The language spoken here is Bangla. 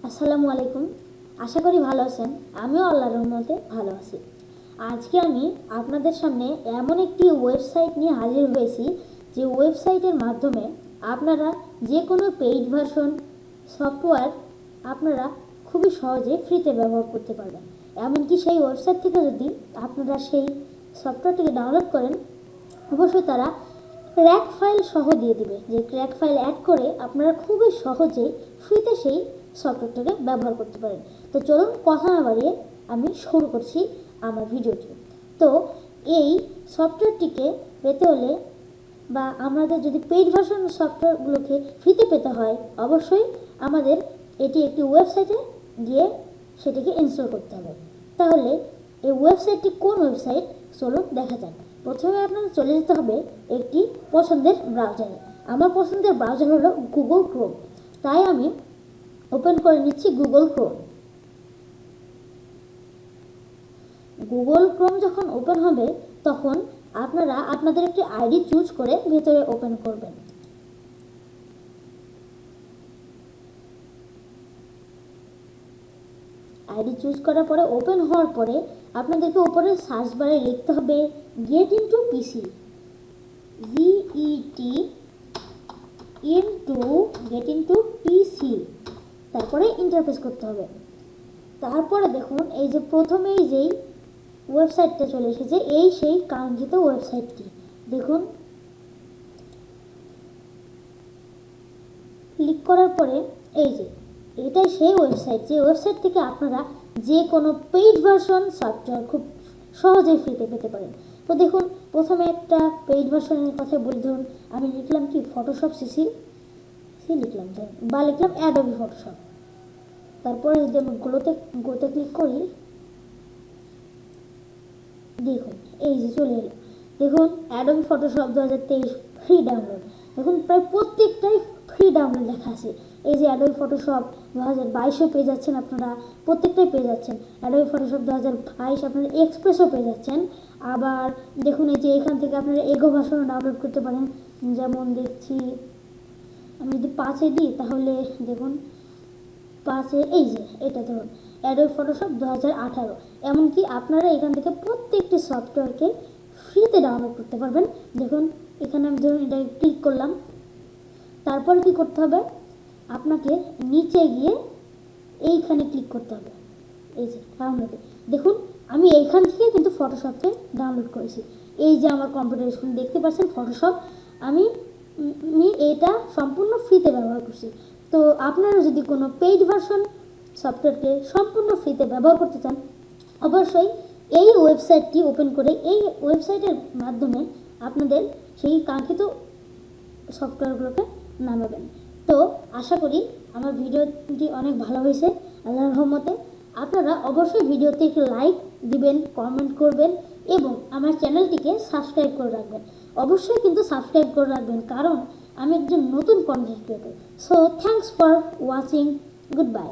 আসসালামু আলাইকুম। আশা করি ভালো আছেন। আমিও আল্লাহর রহমতে ভালো আছি। আজকে আমি আপনাদের সামনে এমন একটি ওয়েবসাইট নিয়ে হাজির হয়েছি যে ওয়েবসাইটের মাধ্যমে আপনারা যে কোনো পেইড ভার্সন সফটওয়্যার আপনারা খুবই সহজে ফ্রিতে ব্যবহার করতে পারবেন। এমনকি সেই ওয়েবসাইট থেকে যদি আপনারা সেই সফটওয়্যারটিকে ডাউনলোড করেন, অবশ্যই তারা ক্র্যাক ফাইল সহ দিয়ে দিবে, যে ক্র্যাক ফাইল অ্যাড করে আপনারা খুবই সহজেই ফ্রিতে সেই সফটওয়্যারটাকে ব্যবহার করতে পারেন। তো চলুন কথা না বাড়িয়ে আমি শুরু করছি আমার ভিডিওটি। তো এই সফটওয়্যারটিকে পেতে হলে বা আমাদের যদি পেইড ভার্সন সফটওয়্যারগুলোকে ফ্রিতে পেতে হয়, অবশ্যই আমাদের এটি একটি ওয়েবসাইটে গিয়ে সেটিকে ইনস্টল করতে হবে। তাহলে এই ওয়েবসাইটটি কোন ওয়েবসাইট চলুন দেখা যাক। প্রথমে আপনাদের চলে যেতে হবে একটি পছন্দের ব্রাউজারে। আমার পছন্দের ব্রাউজার হলো গুগল ক্রোম, তাই আমি ওপেন করে নিচ্ছি গুগল ক্রোম। গুগল ক্রোম যখন ওপেন হবে তখন আপনারা আপনাদের একটি আইডি চুজ করে ভেতরে ওপেন করবেন। আইডি চুজ করার পরে ওপেন হওয়ার পরে আপনাদেরকে উপরে সার্চ বারে লিখতে হবে গেট ইনটু পিসি, গেট ইনটু পিসি, তারপরে ইন্টারফেস করতে হবে। তারপরে দেখুন এই যে প্রথমেই যেই ওয়েবসাইটটা চলে এসেছে, এই সেই কাঙ্ক্ষিত ওয়েবসাইটটি। দেখুন ক্লিক করার পরে এই যে এটাই সেই ওয়েবসাইট, যে ওয়েবসাইট থেকে আপনারা যে কোনো পেইড ভার্সন সফটওয়্যার খুব সহজেই ফ্রিতে পেতে পারেন। তো দেখুন প্রথমে একটা পেইড ভার্সনের কথা বলি। ধরুন আমি লিখলাম কি ফটোশপ সিসি লিখলাম, ধরুন বা লিখলাম অ্যাডোবি ফটোশপ। তারপরে যদি আমি গোতে ক্লিক করি, দেখুন এই যে চলে এলো। দেখুন অ্যাডোবি ফটোশপ 2023 ফ্রি ডাউনলোড। দেখুন প্রায় প্রত্যেকটাই ফ্রি ডাউনলোড লেখা আছে। এই যে অ্যাডোবি ফটোশপ 2022 পেয়ে যাচ্ছেন, আপনারা প্রত্যেকটাই পেয়ে যাচ্ছেন। অ্যাডোবি ফটোশপ 2022 আপনারা এক্সপ্রেসও পেয়ে যাচ্ছেন। আবার দেখুন এই যে এখান থেকে আপনারা এগো ভার্সনও ডাউনলোড করতে পারেন। যেমন দেখছি আমি যদি 5-এ দিই তাহলে দেখুন 5-এ এই যে এটা ধরুন অ্যাডোবি ফটোশপ 2018। এমনকি আপনারা এখান থেকে প্রত্যেকটি সফটওয়্যারকে ফ্রিতে ডাউনলোড করতে পারবেন। দেখুন এখানে আমি ধরুন এটা ক্লিক করলাম। তারপর কি করতে হবে, আপনাকে নিচে গিয়ে এইখানে ক্লিক করতে হবে, এই যে ডাউনলোডে। দেখুন আমি এইখান থেকে কিন্তু ফটোশপকে ডাউনলোড করেছি। এই যে আমার কম্পিউটার স্ক্রিন দেখতে পাচ্ছেন ফটোশপ, আমি এটা সম্পূর্ণ ফ্রিতে ব্যবহার করছি। তো আপনারা যদি কোনো পেইড ভার্সন সফটওয়্যারকে সম্পূর্ণ ফ্রিতে ব্যবহার করতে চান, অবশ্যই এই ওয়েবসাইটটি ওপেন করে এই ওয়েবসাইটের মাধ্যমে আপনাদের সেই কাঙ্ক্ষিত সফটওয়্যারগুলোকে নামাবেন। তো আশা করি আমার ভিডিওটি অনেক ভালো হয়েছে আল্লাহর রহমতে। আপনারা অবশ্যই ভিডিওতে একটি লাইক দিবেন, কমেন্ট করবেন এবং আমার চ্যানেলটিকে সাবস্ক্রাইব করে রাখবেন। অবশ্যই কিন্তু সাবস্ক্রাইব করে রাখবেন, কারণ আমি একজন নতুন content creator. So thanks for watching, good bye.